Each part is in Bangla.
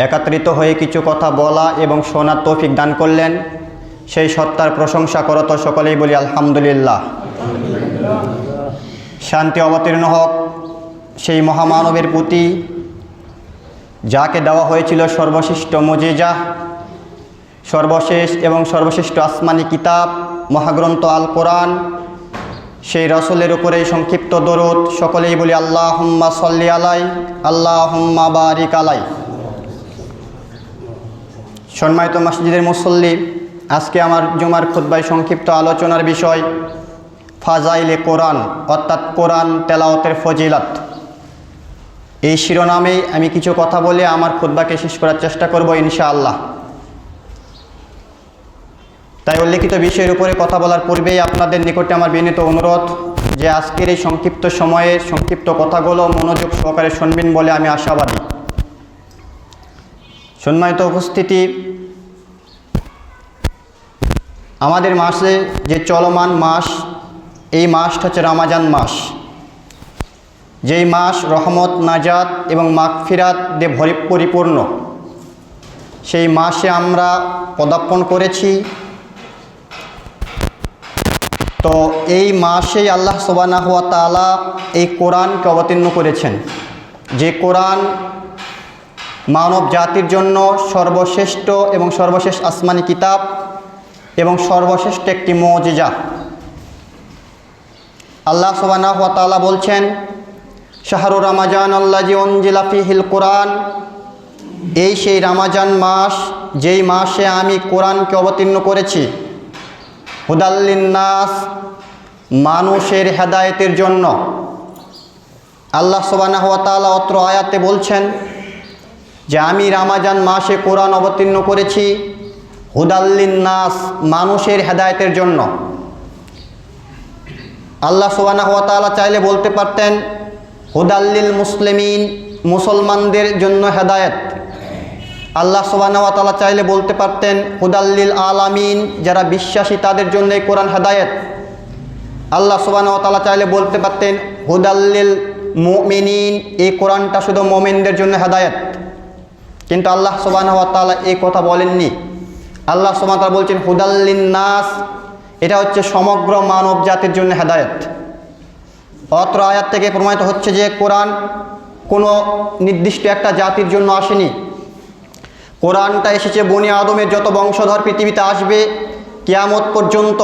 একত্রিত হয়ে কিছু কথা বলা এবং শোনার তৌফিক দান করলেন। সেই সত্তার প্রশংসা করত সকলেই বলি আলহামদুলিল্লাহ। শান্তি অবতীর্ণ হোক সেই মহামানবের প্রতি যাকে দেওয়া হয়েছিল সর্বশ্রেষ্ঠ মুজিজা, সর্বশেষ এবং সর্বশ্রেষ্ঠ আসমানি কিতাব মহাগ্রন্থ আল কোরআন, সেই রাসূলের উপরে সংক্ষিপ্ত দরুদ সকলেই বলি আল্লাহুম্মা সাল্লি আলাই, আল্লাহুম্মা বারিক আলাই। সম্মানিত মসজিদের মুসল্লি, আজকে আমার জুমার খুতবায় সংক্ষিপ্ত আলোচনার বিষয় ফাজাইলে কোরআন, অর্থাৎ কোরআন তেলাওয়াতের ফজিলত। এই শিরোনামেই আমি কিছু কথা বলে আমার খুতবাকে শেষ করার চেষ্টা করব ইনশাআল্লাহ। তাই উল্লেখিত বিষয়ের উপরে কথা বলার পূর্বেই আপনাদের নিকটে আমার বিনীত অনুরোধ যে আজকের এই সংক্ষিপ্ত সময়ের সংক্ষিপ্ত কথাগুলো মনোযোগ সহকারে শুনবেন বলে আমি আশাবাদী। সম্মানিত উপস্থিতি, আমাদের মাসে যে চলমান মাস, এই মাসটা হচ্ছে রমাজান মাস, যেই মাস রহমত, নাজাত এবং মাগফিরাত দিয়ে পরিপূর্ণ। সেই মাসে আমরা পদার্পণ করেছি। তো এই মাসেই আল্লাহ সুবহানাহু ওয়া তাআলা এই কোরআনকে অবতীর্ণ করেছেন, যে কোরআন মানব জাতির জন্য সর্বশ্রেষ্ঠ এবং সর্বশেষ আসমানি কিতাব এবং সর্বশ্রেষ্ঠ একটি মুজিজা। আল্লাহ সুবহানাহু ওয়া তাআলা বলছেন, শাহরু রমাজান আল্লাযী উনজিলা ফীহিল কোরআন, এই সেই রমাজান মাস যেই মাসে আমি কোরআনকে অবতীর্ণ করেছি, হুদাল লিন্নাস, মানুষের হেদায়েতের জন্য। আল্লাহ সুবহানাহু ওয়া তাআলা অত্র আয়াতে বলছেন যে আমি রমাজান মাসে কোরআন অবতীর্ণ করেছি হুদাল লিন্নাস, মানুষের হেদায়েতের জন্য। আল্লাহ সুবহানাহু ওয়া তাআলা চাইলে বলতে পারতেন হুদাল লিল মুসলিমিন, মুসলমানদের জন্য হেদায়েত। আল্লাহ সুবহানাহু ওয়া তাআলা চাইলে বলতে পারতেন হুদাল লিল আলামিন, যারা বিশ্বাসী তাদের জন্য এই কোরআন হেদায়েত। আল্লাহ সুবহানাহু ওয়া তাআলা চাইলে বলতে পারতেন হুদাল লিল মুমিনিন, এই কোরআনটা শুধু মুমিনদের জন্য হেদায়েত। কিন্তু আল্লাহ সুবহানাহু ওয়া তাআলা এই কথা বলেননি। আল্লাহ সুবহানাহু ওয়া তাআলা বলছেন হুদাল লিন্নাস, এটা হচ্ছে সমগ্র মানব জাতির জন্য হেদায়েত। অত্র আয়াত থেকে প্রমাণিত হচ্ছে যে কোরআন কোনো নির্দিষ্ট একটা জাতির জন্য আসেনি। কোরআনটা এসেছে বনি আদমের যত বংশধর পৃথিবীতে আসবে কিয়ামত পর্যন্ত,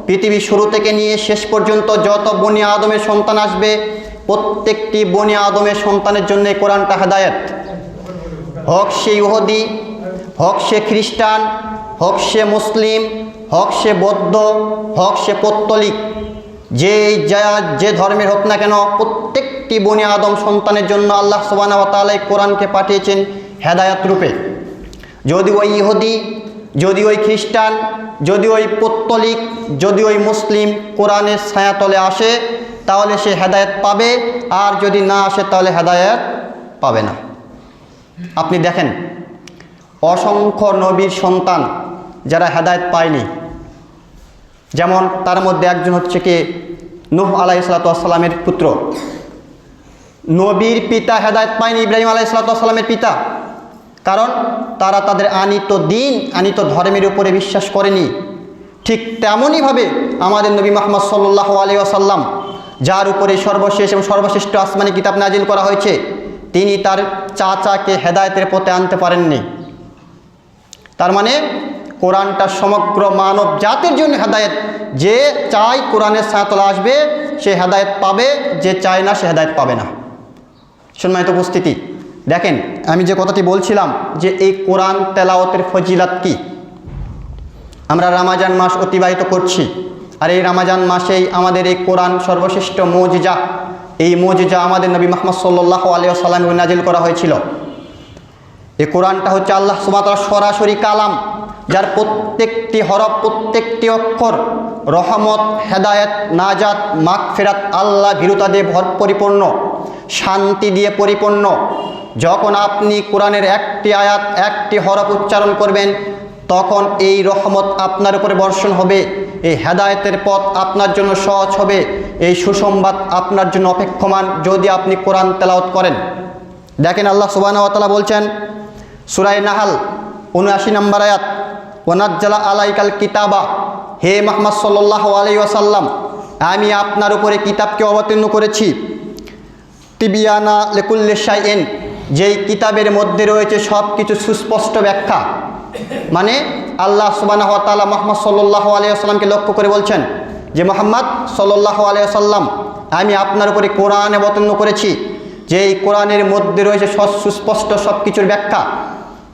পৃথিবীর শুরু থেকে নিয়ে শেষ পর্যন্ত যত বনি আদমের সন্তান আসবে, প্রত্যেকটি বনি আদমের সন্তানের জন্য এই কোরআনটা হেদায়েত। হোক সে ইহুদি, হোক সে খ্রিস্টান, হোক সে মুসলিম, হোক সে বৌদ্ধ, হোক সে পৌত্তলিক, যে ধর্মের হোক না কেন, প্রত্যেকটি বনি আদম সন্তানের জন্য আল্লাহ সুবহানাহু ওয়া তাআলা এই কোরআনকে পাঠিয়েছেন হেদায়েত রূপে। যদি ওই ইহুদি, যদি ওই খ্রিস্টান, যদি ওই পৌত্তলিক, যদি ওই মুসলিম কোরআনের ছায়াতলে আসে তাহলে সে হেদায়েত পাবে, আর যদি না আসে তাহলে হেদায়েত পাবে না। আপনি দেখেন অসংখ্য নবীর সন্তান যারা হেদায়েত পায়নি, যেমন তার মধ্যে একজন হচ্ছে কি নূহ আলাইহিস সালাতু ওয়াস সালামের পুত্র। নবীর পিতা হেদায়েত পায়নি, ইব্রাহিম আলাইহিস সালাতু ওয়াস সালামের পিতা, কারণ তারা তাদের আনিত দিন, আনিত ধর্মের উপরে বিশ্বাস করেনি। ঠিক তেমনইভাবে আমাদের নবী মুহাম্মদ সাল্লাল্লাহু আলাইহি ওয়াসাল্লাম, যার উপরে সর্বশেষ এবং সর্বশ্রেষ্ঠ আসমানি কিতাব নাজিল করা হয়েছে, তিনি তার চাচাকে হেদায়েতের পথে আনতে পারেননি। তার মানে কোরআনটা সমগ্র মানব জাতির জন্য হেদায়েত। যে চায় কোরআনের ছায়াতলে আসবে সে হেদায়েত পাবে, যে চায় না সে হেদায়েত পাবে না। সম্মানিত উপস্থিতি, দেখেন আমি যে কথাটি বলছিলাম যে এই কোরআন তেলাওয়াতের ফজিলত কি। আমরা রমাজান মাস অতিবাহিত করছি, আর এই রমাজান মাসেই আমাদের এই কোরআন সর্বশ্রেষ্ঠ মুজিজা, এই মুজিজা আমাদের নবী মুহাম্মদ সাল্লাল্লাহু আলাইহি ওয়াসাল্লামকে নাজিল করা হয়েছিল। এই কোরআনটা হচ্ছে আল্লাহ সুবহানাহু ওয়া তাআলার সরাসরি কালাম, যার প্রত্যেকটি হরফ, প্রত্যেকটি অক্ষর রহমত, হেদায়েত, নাজাত, মাগফিরাত, আল্লাহ ভীরুতা দিয়ে পরিপূর্ণ, শান্তি দিয়ে পরিপূর্ণ। যখন আপনি কোরআনের একটি আয়াত, একটি হরফ উচ্চারণ করবেন, তখন এই রহমত আপনার উপরে বর্ষণ হবে, এই হেদায়েতের পথ আপনার জন্য সহজ হবে, এই সুসংবাদ আপনার জন্য অপেক্ষমান যদি আপনি কোরআন তেলাওয়াত করেন। দেখেন আল্লাহ সুবহানাহু ওয়া তাআলা বলছেন সূরা নাহাল ৭৯ নম্বর আয়াত, ওয়ানাজ্জালা আলাইকাল কিতাবা, হে মুহাম্মদ সাল্লাল্লাহু আলাইহি ওয়াসাল্লাম, আমি আপনার উপরে কিতাবকে অবতীর্ণ করেছি, তিবিয়ানা লিকুল্লি শাইইন, যেই কিতাবের মধ্যে রয়েছে সব কিছু সুস্পষ্ট ব্যাখ্যা। মানে আল্লাহ সুবহানাহু ওয়া তাআলা মুহাম্মদ সাল্লাল্লাহু আলাইহি ওয়াসাল্লামকে লক্ষ্য করে বলছেন যে মুহাম্মদ সাল্লাল্লাহু আলাইহি ওয়াসাল্লাম, আমি আপনার উপরে কোরআন অবতীর্ণ করেছি, যে এই কোরআনের মধ্যে রয়েছে সুস্পষ্ট সব কিছুর ব্যাখ্যা।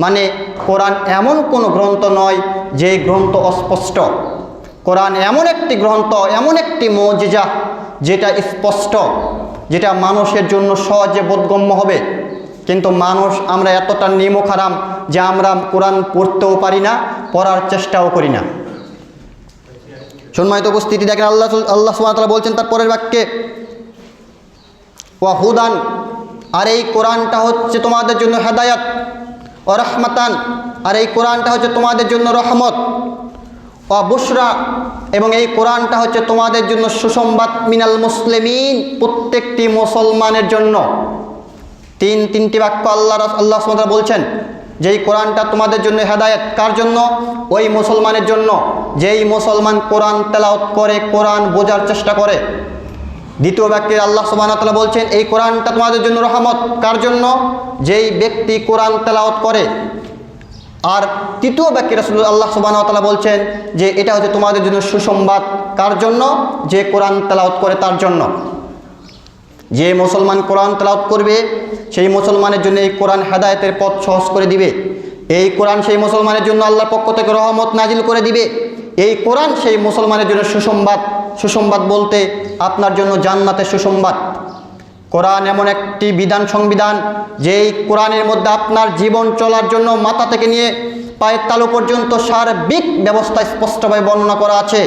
মানে কোরআন এমন কোনো গ্রন্থ নয় যে গ্রন্থ অস্পষ্ট। কোরআন এমন একটি গ্রন্থ, এমন একটি মুজিজা যেটা স্পষ্ট, যেটা মানুষের জন্য সহজে বোধগম্য হবে। কিন্তু মানুষ আমরা এতটা নিমুখারাম যে আমরা কোরআন পড়তেও পারি না, পড়ার চেষ্টাও করি না। সম্মানিত উপস্থিতি, দেখেন আল্লাহ সুবহানাহু ওয়া তাআলা বলছেন তার পরের বাক্যে, ওয়া হুদান, আর এই কোরআনটা হচ্ছে তোমাদের জন্য হেদায়াত, ও রাহমাতান, আর এই কোরআনটা হচ্ছে তোমাদের জন্য রহমত, ও বুশরা, এবং এই কোরআনটা হচ্ছে তোমাদের জন্য সুসংবাদ, মিনাল মুসলিমিন, প্রত্যেকটি মুসলমানের জন্য। তিনটি বাক্য আল্লাহ সুবহানাহু ওয়া তাআলা বলছেন যে এই কোরআনটা তোমাদের জন্য হেদায়েত। কার জন্য? ওই মুসলমানের জন্য যেই মুসলমান কোরআন তেলাওয়াত করে, কোরআন বোঝার চেষ্টা করে। দ্বিতীয় বাক্যে আল্লাহ সুবহানাহু ওয়া তাআলা বলছেন এই কোরআনটা তোমাদের জন্য রহমত। কার জন্য? যেই ব্যক্তি কোরআন তেলাওয়াত করে। আর তৃতীয় বাক্যে আল্লাহ সুবহানাহু ওয়া তাআলা বলছেন যে এটা হচ্ছে তোমাদের জন্য সুসংবাদ। কার জন্য? যে কোরআন তেলাওয়াত করে তার জন্য। যে মুসলমান কোরআন তেলাওয়াত করবে সেই মুসলমানের জন্য এই কোরআন হেদায়েতের পথ সহজ করে দিবে। এই কোরআন সেই মুসলমানের জন্য আল্লাহর পক্ষ থেকে রহমত নাজিল করে দিবে। এই কোরআন সেই মুসলমানের জন্য সুসংবাদ। সুসংবাদ বলতে আপনার জন্য জান্নাতের সুসংবাদ। কোরআন এমন একটি বিধান, সংবিধান, যেই কোরআনের মধ্যে আপনার জীবন চলার জন্য মাথা থেকে নিয়ে পায়ের তালু পর্যন্ত সার্বিক ব্যবস্থা স্পষ্টভাবে বর্ণনা করা আছে।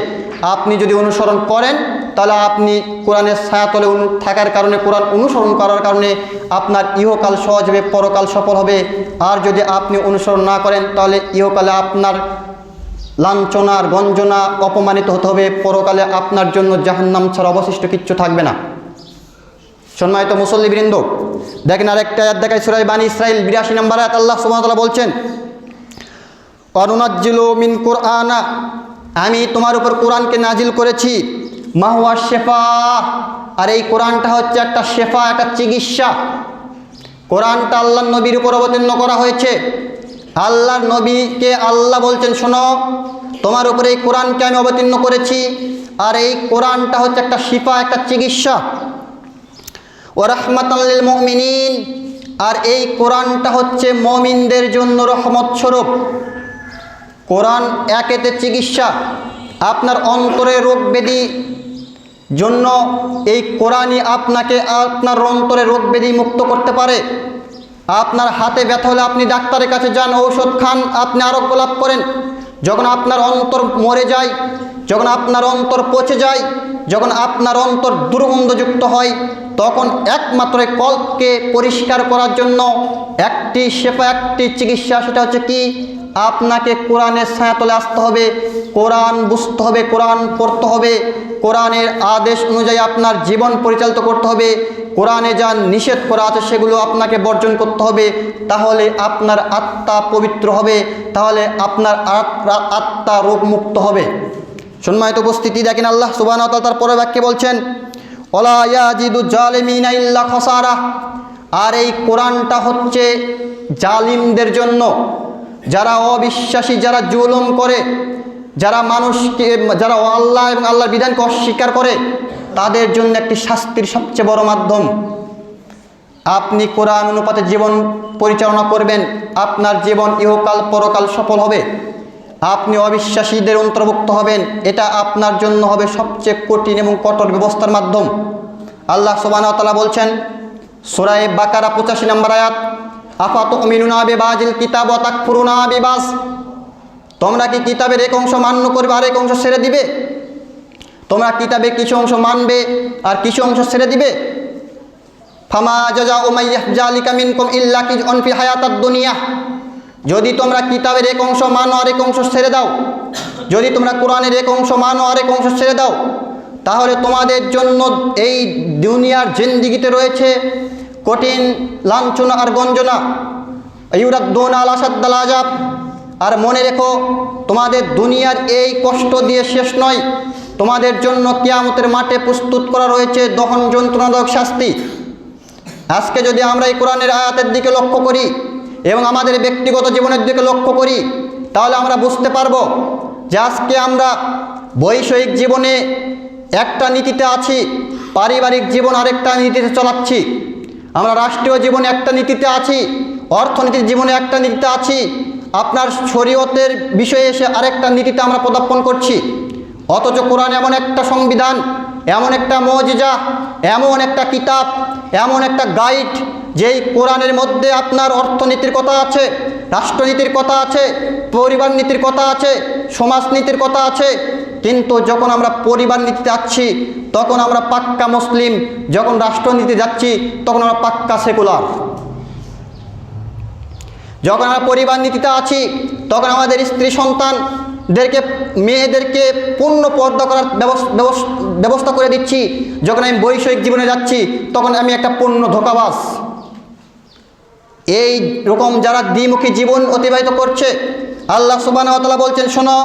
আপনি যদি অনুসরণ করেন তাহলে আপনি কোরআনের ছায়াতলে থাকার কারণে, কোরআন অনুসরণ করার কারণে আপনার ইহকাল সহজ হবে, পরকাল সফল হবে। আর যদি আপনি অনুসরণ না করেন তাহলে ইহকালে আপনার লাঞ্ছনার গঞ্জনা, অপমানিত হতে হবে, পরকালে আপনার জন্য জাহান্নাম ছাড়া অবশিষ্ট কিচ্ছু থাকবে না। সম্মানিত মুসল্লিবৃন্দ, দেখেন আরেকটা আয়াত দেখায় সূরা বানী ইসরাঈল ৮২ নম্বর আয়াত। আল্লাহ সুবহানাহু ওয়া তাআলা বলছেন, ওয়ানুনাজ্জিলু মিন কুরআনা, আমি তোমার উপর কোরআনকে নাজিল করেছি, মা হুয়া শিফা, আর এই কোরআনটা হচ্ছে একটা শেফা, একটা চিকিৎসা। কোরআনটা আল্লাহর নবীর উপর অবতীর্ণ করা হয়েছে। আল্লাহর নবীকে আল্লাহ বলছেন, শোনো, তোমার উপরে এই কোরআনকে আমি অবতীর্ণ করেছি, আর এই কোরআনটা হচ্ছে একটা শিফা, একটা চিকিৎসা। ওয়া রাহমাতাল লিল মুমিনিন, আর এই কোরআনটা হচ্ছে মুমিনদের জন্য রহমত স্বরূপ। কোরআন একেতে চিকিৎসা। আপনার অন্তরে রোগ ব্যাধি জন্য এই কোরআনই আপনাকে আপনার অন্তরে রোগ ব্যাধি মুক্ত করতে পারে। আপনার হাতে ব্যথা হলে আপনি ডাক্তারের কাছে যান, ঔষধ খান, আপনি আরোগ্য লাভ করেন। যখন আপনার অন্তর মরে যায়, যখন আপনার অন্তর পচে যায়, যখন আপনার অন্তর দুর্গন্ধযুক্ত হয়, তখন একমাত্র কল্পকে পরিষ্কার করার জন্য একটি শেফা, একটি চিকিৎসা, সেটা হচ্ছে কি? আপনাকে কোরআনের ছায়াতলে আসতে হবে, কোরআন বুঝতে হবে, কোরআন পড়তে হবে, কোরআনের আদেশ অনুযায়ী আপনার জীবন পরিচালিত করতে হবে, কোরআনে যা নিষেধ করা আছে সেগুলো আপনাকে বর্জন করতে হবে। তাহলে আপনার আত্মা পবিত্র হবে, তাহলে আপনার আত্মা রোগমুক্ত হবে। সম্মানিত উপস্থিতি, দেখেন আল্লাহ সুবহানাহু ওয়া তাআলা তার পরের বাক্যে বলছেন, ওয়ালা ইয়াজিদু জালিমিনা ইল্লা খাসারা, আর এই কোরআনটা হচ্ছে জালিমদের জন্য, যারা অবিশ্বাসী, যারা জুলুম করে, যারা মানুষকে, যারা আল্লাহ এবং আল্লাহর বিধানকে অস্বীকার করে, তাদের জন্য একটি শাস্তির সবচেয়ে বড় মাধ্যম। আপনি কোরআন অনুপাতে জীবন পরিচালনা করবেন, আপনার জীবন ইহকাল পরকাল সফল হবে। আপনি অবিশ্বাসীদের অন্তর্ভুক্ত হবেন, এটা আপনার জন্য হবে সবচেয়ে কঠিন এবং কঠোর ব্যবস্থার মাধ্যম। আল্লাহ সুবহানাহু ওয়া তাআলা বলছেন সূরা বাকারা ৮৫ নম্বর আয়াত, আফাতুমিনুনা বিবাজিল কিতাব ওয়া তাকফুরুনা বিবাজ, তোমরা কি কিতাবের এক অংশ মান্য করবে আর এক অংশ ছেড়ে দিবে? তোমরা কিতাবের কিছু অংশ মানবে আর কিছু অংশ ছেড়ে দিবে। ফামা জাযাউ মান ইয়াহজালিকা মিনকুম ইল্লা কিজউন ফি হায়াতাদ দুনিয়া, যদি তোমরা কিতাবের এক অংশ মানো আর এক অংশ ছেড়ে দাও, যদি তোমরা কোরআনের এক অংশ মানো আর এক অংশ ছেড়ে দাও, তাহলে তোমাদের জন্য এই দুনিয়ার জিন্দেগিতে রয়েছে কঠিন লাঞ্ছনা আর গঞ্জনা। ইউরাদ্দুনা আলা আশাদ্দাল আযাব, আর মনে রেখো তোমাদের দুনিয়ার এই কষ্ট দিয়ে শেষ নয়, তোমাদের জন্য কিয়ামতের মাঠে প্রস্তুত করা রয়েছে দহন যন্ত্রণাদায়ক শাস্তি। আজকে যদি আমরা এই কোরআনের আয়াতের দিকে লক্ষ্য করি এবং আমাদের ব্যক্তিগত জীবনের দিকে লক্ষ্য করি, তাহলে আমরা বুঝতে পারবো যে আজকে আমরা বৈষয়িক জীবনে একটা নীতিতে আছি, পারিবারিক জীবন আরেকটা নীতিতে চালাচ্ছি, আমরা রাষ্ট্রীয় জীবনে একটা নীতিতে আছি, অর্থনীতির জীবনে একটা নীতিতে আছি, আপনার শরীয়তের বিষয়ে এসে আরেকটা নীতিতে আমরা পদার্পণ করছি। অথচ কোরআন এমন একটা সংবিধান, এমন একটা মুজিজা, এমন একটা কিতাব, এমন একটা গাইড, যেই কোরআনের মধ্যে আপনার অর্থনীতির কথা আছে, রাষ্ট্রনীতির কথা আছে, পরিবার নীতির কথা আছে, সমাজনীতির কথা আছে। কিন্তু যখন আমরা পরিবার নীতিতে যাচ্ছি তখন আমরা পাক্কা মুসলিম, যখন রাষ্ট্রনীতি যাচ্ছি তখন আমরা পাক্কা সেকুলার। যখন আমরা পরিবার নীতিতে আছি তখন আমাদের স্ত্রী সন্তানদেরকে, মেয়েদেরকে পূর্ণ পর্দা করার ব্যবস্থা করে দিচ্ছি। যখন আমি বৈষয়িক জীবনে যাচ্ছি তখন আমি একটা পূর্ণ ধোঁকাবাজ। এই রকম যারা দ্বিমুখী জীবন অতিবাহিত করছে, আল্লাহ সুবহানাহু ওয়া তাআলা বলছেন, শোনো,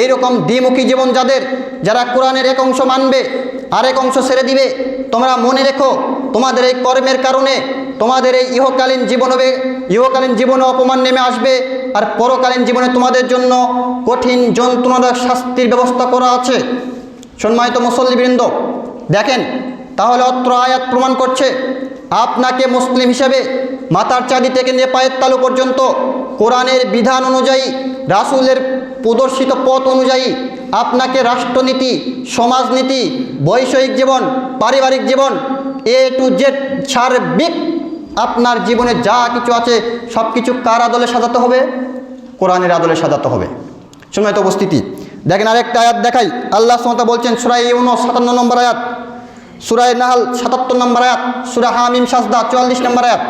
এইরকম দ্বিমুখী জীবন যারা কোরআনের এক অংশ মানবে আরেক অংশ ছেড়ে দিবে, তোমরা মনে রেখো তোমাদের এই কর্মের কারণে তোমাদের এই ইহকালীন জীবনে অপমান নেমে আসবে, আর পরকালীন জীবনে তোমাদের জন্য কঠিন যন্ত্রণাদায়ক শাস্তির ব্যবস্থা করা আছে। সম্মানিত মুসল্লিবৃন্দ, দেখেন তাহলে অত্র আয়াত প্রমাণ করছে আপনাকে মুসলিম হিসেবে মাথার চাঁদি থেকে নিয়ে পায়ের তালু পর্যন্ত কোরআনের বিধান অনুযায়ী, রাসূলের প্রদর্শিত পথ অনুযায়ী আপনাকে রাষ্ট্রনীতি, সমাজনীতি, বৈষয়িক জীবন, পারিবারিক জীবন, A to Z সার্বিক আপনার জীবনে যা কিছু আছে সব কিছু কার আদলে সাজাতে হবে? কোরআনের আদলে সাজাতে হবে। সম্মানিত উপস্থিতি, দেখেন আরেকটা আয়াত দেখাই। আল্লাহ সুবহানাহু ওয়া তাআলা বলছেন সূরা ইউনূস 57 নম্বর আয়াত, সূরা নাহল 77 নম্বর আয়াত, সূরা হামিম সাজদা 44 নম্বর আয়াত।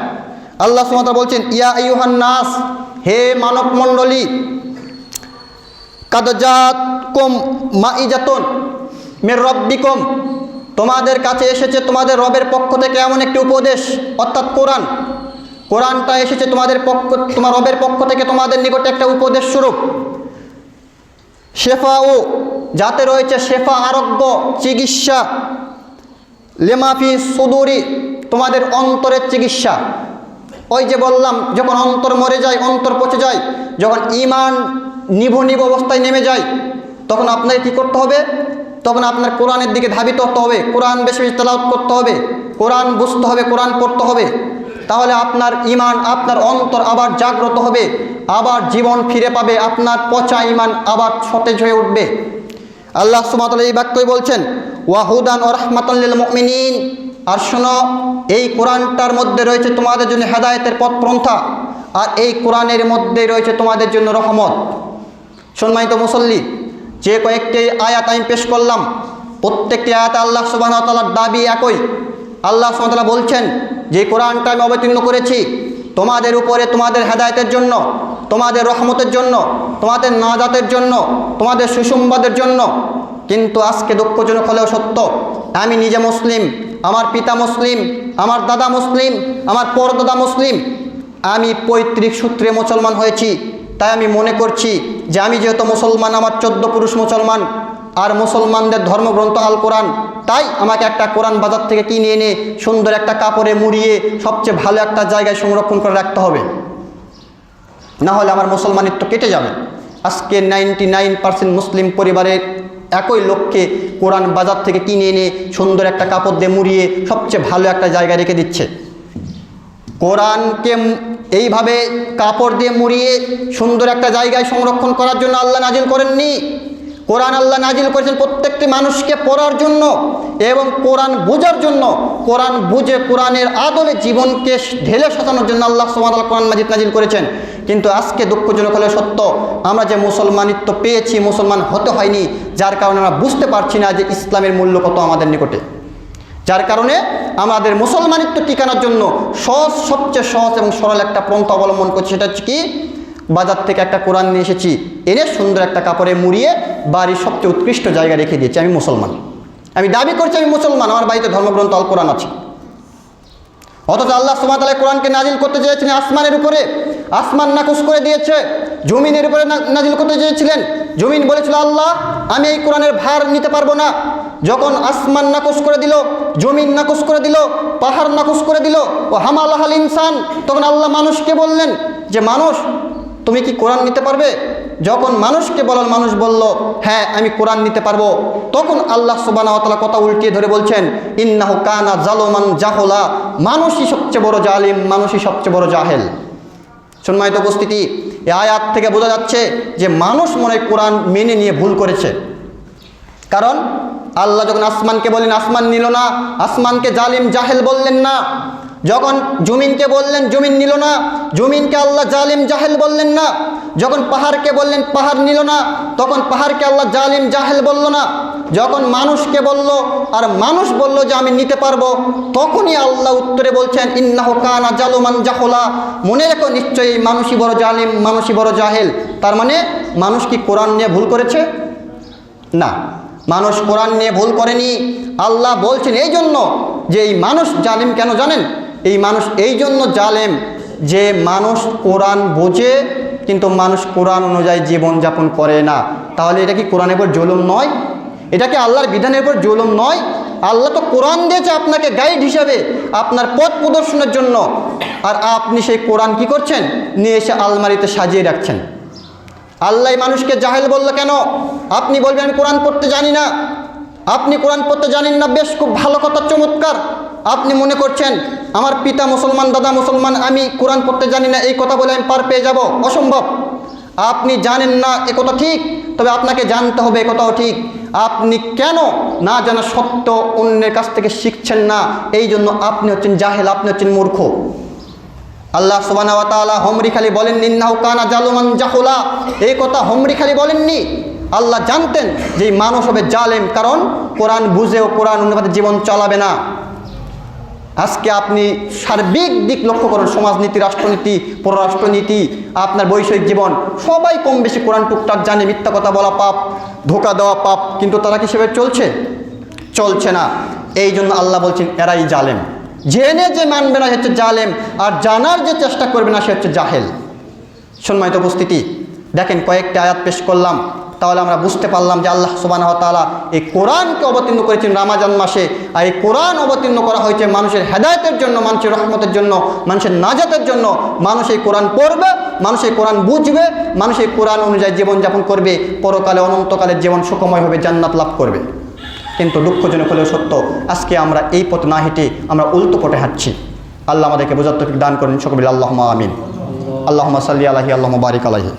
আল্লাহ সুবহানাহু ওয়া তাআলা বলছেন, ইয়া আইয়ুহান নাস, হে মানব মণ্ডলী, কাদ জাআতকুম মাইজাতুন মির রাব্বিকুম, তোমাদের কাছে এসেছে তোমাদের রবের পক্ষ থেকে এমন একটি উপদেশ, অর্থাৎ কোরআনটা এসেছে তোমার রবের পক্ষ থেকে তোমাদের নিকটে একটা উপদেশ স্বরূপ। শেফা, ও যাতে রয়েছে শেফা, আরোগ্য, চিকিৎসা, লেমাফি সুদুরি, তোমাদের অন্তরের চিকিৎসা। ওই যে বললাম, যখন অন্তর মরে যায়, অন্তর পচে যায়, যখন ঈমান নিভু অবস্থায় নেমে যায়, তখন আপনাকে কী করতে হবে? তখন আপনার কোরআনের দিকে ধাবিত হতে হবে, কোরআন বেশি বেশি তেলাওয়াত করতে হবে, কোরআন বুঝতে হবে, কোরআন পড়তে হবে। তাহলে আপনার ঈমান, আপনার অন্তর আবার জাগ্রত হবে, আবার জীবন ফিরে পাবে, আপনার পচা ঈমান আবার সতেজ হয়ে উঠবে। আল্লাহ সুবহানাহু ওয়া তাআলা এই বাক্যই বলছেন, ওয়াহুদান ওয়া রাহমাতাল লিল মুমিনিন, আর শোনো, এই কোরআনটার মধ্যে রয়েছে তোমাদের জন্য হেদায়েতের পথ পন্থা, আর এই কোরআনের মধ্যে রয়েছে তোমাদের জন্য রহমত। সম্মানিত মুসল্লি, যে কয়েকটি আয়াত আমি পেশ করলাম, প্রত্যেকটি আয়াতে আল্লাহ সুবহানাহু ওয়া তাআলার দাবি একই। আল্লাহ সুবহানাহু ওয়া তাআলা বলছেন যে কোরআনটা আমি অবতীর্ণ করেছি তোমাদের উপরে, তোমাদের হেদায়েতের জন্য, তোমাদের রহমতের জন্য, তোমাদের নাজাতের জন্য, তোমাদের সুসংবাদের জন্য। কিন্তু আজকে দুঃখজনক হলেও সত্য, আমি নিজে মুসলিম, আমার পিতা মুসলিম, আমার দাদা মুসলিম, আমার পরদাদা মুসলিম, আমি পৈতৃক সূত্রে মুসলমান হয়েছি। তাই আমি মনে করছি যে আমি যেহেতু মুসলমান, আমার 14 পুরুষ মুসলমান, আর মুসলমানদের ধর্মগ্রন্থ আল কোরআন, তাই আমাকে একটা কোরআন বাজার থেকে কিনে এনে সুন্দর একটা কাপড়ে মুড়িয়ে সবচেয়ে ভালো একটা জায়গায় সংরক্ষণ করে রাখতে হবে, না হলে আমার মুসলমানিত্ব কেটে যাবে। আজকে 99% মুসলিম পরিবারের একই লক্ষ্যে কোরআন বাজার থেকে কিনে এনে সুন্দর একটা কাপড় দিয়ে মুড়িয়ে সবচেয়ে ভালো একটা জায়গায় রেখে দিচ্ছে। কোরআনকে এইভাবে কাপড় দিয়ে মুড়িয়ে সুন্দর একটা জায়গায় সংরক্ষণ করার জন্য আল্লাহ নাজিল করেননি। কোরআন আল্লাহ নাজিল করেছেন প্রত্যেকটি মানুষকে পড়ার জন্য এবং কোরআন বোঝার জন্য, কোরআন বুঝে কোরআনের আদলে জীবনকে ঢেলে সাজানোর জন্য আল্লাহ সুবহানাহু ওয়া তাআলা কোরআন মাজিদ নাজিল করেছেন। কিন্তু আজকে দুঃখজনক হলে সত্য, আমরা যে মুসলমানিত্ব পেয়েছি, মুসলমান হতে হয়নি, যার কারণে আমরা বুঝতে পারছি না যে ইসলামের মূল্য কত আমাদের নিকটে। যার কারণে আমাদের মুসলমানিত্ব টিকানোর জন্য সবচেয়ে সহজ এবং সরল একটা পন্থা অবলম্বন করছি, সেটা হচ্ছে কি, বাজার থেকে একটা কোরআন নিয়ে এসেছি, এনে সুন্দর একটা কাপড়ে মুড়িয়ে বাড়ির সবচেয়ে উৎকৃষ্ট জায়গায় রেখে দিয়েছি। আমি মুসলমান, আমি দাবি করছি আমি মুসলমান, আমার বাড়িতে ধর্মগ্রন্থ আল কোরআন আছে। অথচ আল্লাহ সুবহানাহু ওয়া তাআলা কোরআনকে নাজিল করতে চেয়েছিলেন আসমানের উপরে, আসমান নাকচ করে দিয়েছে। জমিনের উপরে নাজিল করতে চেয়েছিলেন, জমিন বলেছিল আল্লাহ আমি এই কোরআনের ভার নিতে পারবো না। যখন আসমান নাকচ করে দিল, জমিন নাকচ করে দিল, পাহাড় নাকচ করে দিল, ও হামালাহাল ইনসান, তখন আল্লাহ মানুষকে বললেন যে মানুষ তুমি কি কোরআন নিতে পারবে? যখন মানুষকে বলার মানুষ বলল হ্যাঁ আমি কোরআন নিতে পারবো, তখন আল্লাহ সুবহানাহু ওয়া তাআলা কথা উল্টিয়ে ধরে বলছেন ইন্নাহু কানা জালুমান জাহুলা, মানুষই সবচেয়ে বড় জালিম, মানুষই সবচেয়ে বড় জাহেল। সম্মানিত উপস্থিতি, এই আয়াত থেকে বোঝা যাচ্ছে যে মানুষ মনে হয় কোরআন মেনে নিয়ে ভুল করেছে। কারণ আল্লাহ যখন আসমানকে বললেন আসমান নিল না, আসমানকে জালিম জাহেল বললেন না। যখন জমিনকে বললেন জমিন নিল না, জমিনকে আল্লাহ জালিম জাহেল বললেন না। যখন পাহাড়কে বললেন পাহাড় নিল না, তখন পাহাড়কে আল্লাহ জালিম জাহেল বলল না। যখন মানুষকে বলল আর মানুষ বলল যে আমি নিতে পারবো, তখনই আল্লাহ উত্তরে বলছেন ইন্নাহু কানা জালুমান জাহুলা, মনে রেখো নিশ্চয়ই মানুষই বড় জালিম, মানুষই বড় জাহেল। তার মানে মানুষ কি কোরআন নিয়ে ভুল করেছে? না, মানুষ কোরআন নিয়ে ভুল করেনি। আল্লাহ বলছেন এই জন্য যে এই মানুষ জালিম কেন জানেন? এই মানুষ এই জন্য জালেম যে মানুষ কোরআন বোঝে কিন্তু মানুষ কোরআন অনুযায়ী জীবনযাপন করে না। তাহলে এটা কি কোরআনের উপর জুলুম নয়? এটা কি আল্লাহর বিধানের উপর জুলুম নয়? আল্লাহ তো কোরআন দিয়েছে আপনাকে গাইড হিসাবে, আপনার পথ প্রদর্শনের জন্য, আর আপনি সেই কোরআন কি করছেন? নিয়ে এসে আলমারিতে সাজিয়ে রাখছেন। আল্লাহ মানুষকে জাহেল বললো কেন? আপনি বলবেন আমি কোরআন পড়তে জানি না। আপনি কোরআন পড়তে জানেন না, বেশ খুব ভালো কথা, চমৎকার। আপনি মনে করছেন আমার পিতা মুসলমান, দাদা মুসলমান, আমি কোরআন পড়তে জানি না, এই কথা বলে আমি পার পেয়ে যাব, অসম্ভব। আপনি জানেন না এ কথা ঠিক, তবে আপনাকে জানতে হবে এ কথাও ঠিক। আপনি কেন না জানা সত্য অন্যের কাছ থেকে শিখছেন না? এই জন্য আপনি হচ্ছেন জাহেল, আপনি হচ্ছেন মূর্খ। আল্লাহ সুবহানাহু ওয়া তাআলা হমরি খালি বলেননি ইন্নাহু কানা জালুমান জাহুলা, এই কথা হমরি খালি বলেননি। আল্লাহ জানতেন যে মানুষ হবে জালেম, কারণ কোরআন বুঝেও কোরআন অনুযায়ী জীবন চালাবে না। আজকে আপনি সার্বিক দিক লক্ষ্য করুন, সমাজনীতি, রাষ্ট্রনীতি, পররাষ্ট্রনীতি, আপনার বৈষয়িক জীবন, সবাই কম বেশি কোরআন টুকটাক জানে। মিথ্যা কথা বলা পাপ, ধোঁকা দেওয়া পাপ, কিন্তু তারা কি সেভাবে চলছে? চলছে না। এই জন্য আল্লাহ বলছেন এরাই জালেম। জেনে যে মানবে না সে হচ্ছে জালেম, আর জানার যে চেষ্টা করবে না সে হচ্ছে জাহেল। সম্মানিত উপস্থিতি, দেখেন কয়েকটা আয়াত পেশ করলাম, তাহলে আমরা বুঝতে পারলাম যে আল্লাহ সুবহানাহু ওয়া তাআলা এই কোরআনকে অবতীর্ণ করেছেন রমজান মাসে। আর এই কোরআন অবতীর্ণ করা হয়েছে মানুষের হেদায়েতের জন্য, মানুষের রহমতের জন্য, মানুষের নাজাতের জন্য। মানুষ এই কোরআন পড়বে, মানুষ এই কোরআন বুঝবে, মানুষ এই কোরআন অনুযায়ী জীবনযাপন করবে, পরকালে অনন্তকালের জীবন সুখময় হবে, জান্নাত লাভ করবে। কিন্তু দুঃখজনক হলেও সত্য, আজকে আমরা এই পথ না হেঁটে আমরা উল্টো পথে হাঁটছি। আল্লাহ আমাদেরকে বোঝার তৌফিক দান করেন, সকলে আল্লাহুম্মা আমিন। আল্লাহুম্মা সাল্লি আলাইহি, আল্লাহুম্মা বারিক আলাইহি।